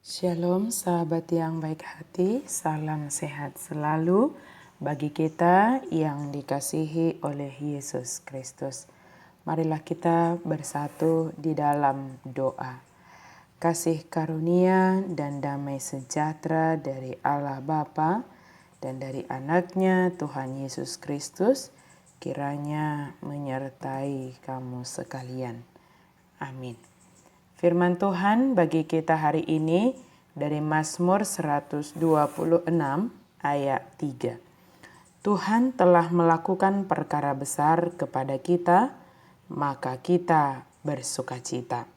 Shalom sahabat yang baik hati, salam sehat selalu bagi kita yang dikasihi oleh Yesus Kristus. Marilah kita bersatu di dalam doa. Kasih karunia dan damai sejahtera dari Allah Bapa dan dari anaknya Tuhan Yesus Kristus kiranya menyertai kamu sekalian. Amin. Firman Tuhan bagi kita hari ini dari Mazmur 126 ayat 3. Tuhan telah melakukan perkara besar kepada kita, maka kita bersukacita.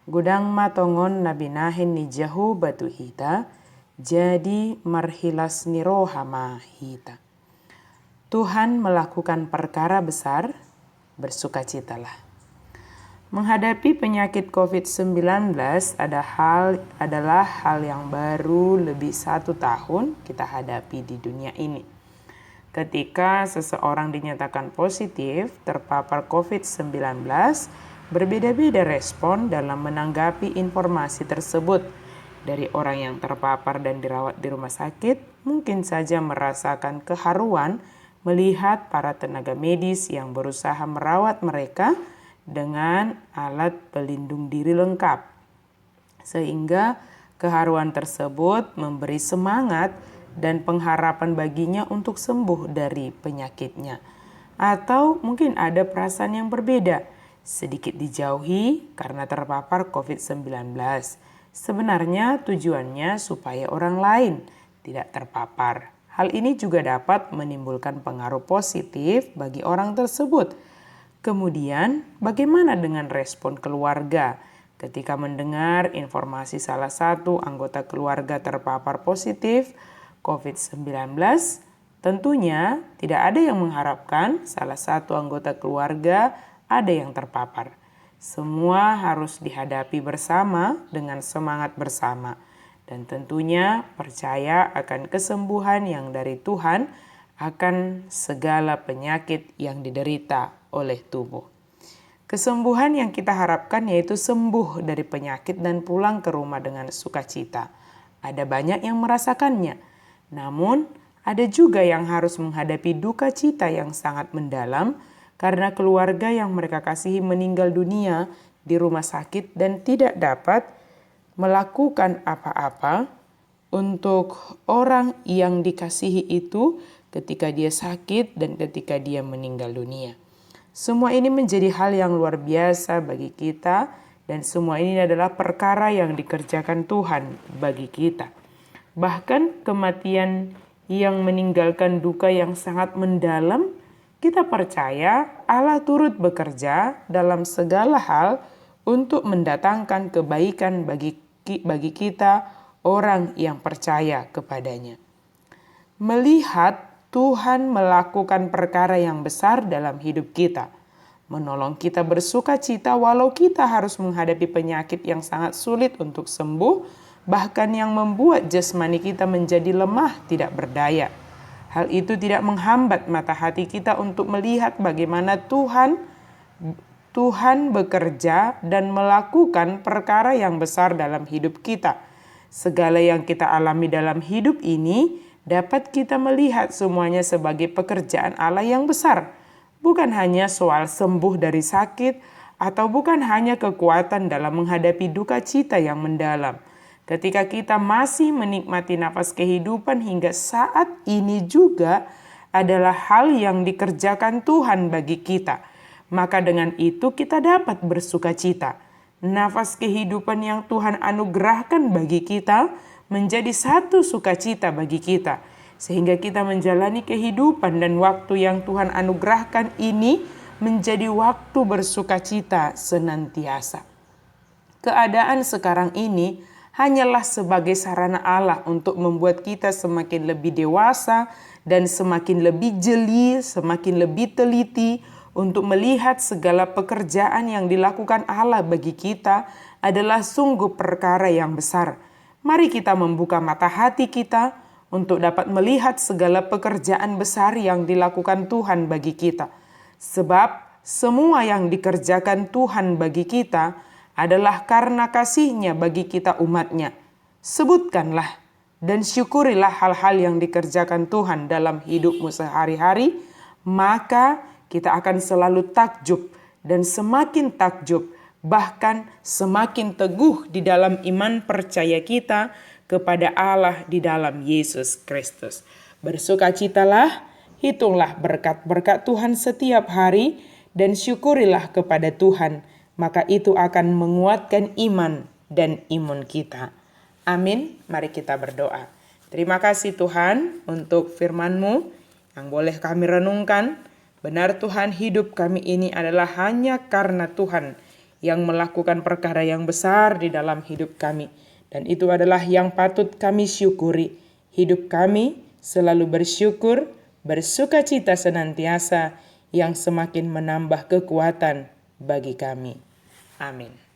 Gudang matongon nabinahin ni jahu batu hita, jadi marhilas ni rohama hita. Tuhan melakukan perkara besar, bersukacitalah. Menghadapi penyakit COVID-19 adalah hal yang baru lebih 1 tahun kita hadapi di dunia ini. Ketika seseorang dinyatakan positif terpapar COVID-19, berbeda-beda respon dalam menanggapi informasi tersebut. Dari orang yang terpapar dan dirawat di rumah sakit, mungkin saja merasakan keharuan melihat para tenaga medis yang berusaha merawat mereka dengan alat pelindung diri lengkap. Sehingga keharuan tersebut memberi semangat dan pengharapan baginya untuk sembuh dari penyakitnya. Atau mungkin ada perasaan yang berbeda, sedikit dijauhi karena terpapar COVID-19. Sebenarnya tujuannya supaya orang lain tidak terpapar. Hal ini juga dapat menimbulkan pengaruh positif bagi orang tersebut. Kemudian, bagaimana dengan respon keluarga ketika mendengar informasi salah satu anggota keluarga terpapar positif COVID-19? Tentunya tidak ada yang mengharapkan salah satu anggota keluarga ada yang terpapar. Semua harus dihadapi bersama dengan semangat bersama. Dan tentunya percaya akan kesembuhan yang dari Tuhan akan segala penyakit yang diderita oleh tubuh. Kesembuhan yang kita harapkan yaitu sembuh dari penyakit dan pulang ke rumah dengan sukacita. Ada banyak yang merasakannya, namun ada juga yang harus menghadapi duka cita yang sangat mendalam karena keluarga yang mereka kasihi meninggal dunia di rumah sakit dan tidak dapat melakukan apa-apa untuk orang yang dikasihi itu ketika dia sakit dan ketika dia meninggal dunia. Semua ini menjadi hal yang luar biasa bagi kita dan semua ini adalah perkara yang dikerjakan Tuhan bagi kita. Bahkan kematian yang meninggalkan duka yang sangat mendalam, kita percaya Allah turut bekerja dalam segala hal untuk mendatangkan kebaikan bagi kita orang yang percaya kepadanya. Melihat Tuhan melakukan perkara yang besar dalam hidup kita, menolong kita bersuka cita walau kita harus menghadapi penyakit yang sangat sulit untuk sembuh, bahkan yang membuat jasmani kita menjadi lemah tidak berdaya. Hal itu tidak menghambat mata hati kita untuk melihat bagaimana Tuhan bekerja dan melakukan perkara yang besar dalam hidup kita. Segala yang kita alami dalam hidup ini dapat kita melihat semuanya sebagai pekerjaan Allah yang besar. Bukan hanya soal sembuh dari sakit atau bukan hanya kekuatan dalam menghadapi duka cita yang mendalam. Ketika kita masih menikmati nafas kehidupan hingga saat ini juga adalah hal yang dikerjakan Tuhan bagi kita. Maka dengan itu kita dapat bersuka cita. Nafas kehidupan yang Tuhan anugerahkan bagi kita menjadi satu sukacita bagi kita. Sehingga kita menjalani kehidupan dan waktu yang Tuhan anugerahkan ini menjadi waktu bersukacita senantiasa. Keadaan sekarang ini hanyalah sebagai sarana Allah untuk membuat kita semakin lebih dewasa dan semakin lebih jeli, semakin lebih teliti untuk melihat segala pekerjaan yang dilakukan Allah bagi kita adalah sungguh perkara yang besar. Mari kita membuka mata hati kita untuk dapat melihat segala pekerjaan besar yang dilakukan Tuhan bagi kita. Sebab semua yang dikerjakan Tuhan bagi kita adalah karena kasih-Nya bagi kita umat-Nya. Sebutkanlah dan syukurilah hal-hal yang dikerjakan Tuhan dalam hidupmu sehari-hari, maka kita akan selalu takjub dan semakin takjub, bahkan semakin teguh di dalam iman percaya kita kepada Allah di dalam Yesus Kristus. Bersukacitalah, hitunglah berkat-berkat Tuhan setiap hari, dan syukurilah kepada Tuhan, maka itu akan menguatkan iman dan imun kita. Amin. Mari kita berdoa. Terima kasih Tuhan untuk firman-Mu yang boleh kami renungkan. Benar Tuhan, hidup kami ini adalah hanya karena Tuhan yang melakukan perkara yang besar di dalam hidup kami. Dan itu adalah yang patut kami syukuri. Hidup kami selalu bersyukur, bersukacita senantiasa, yang semakin menambah kekuatan bagi kami. Amin.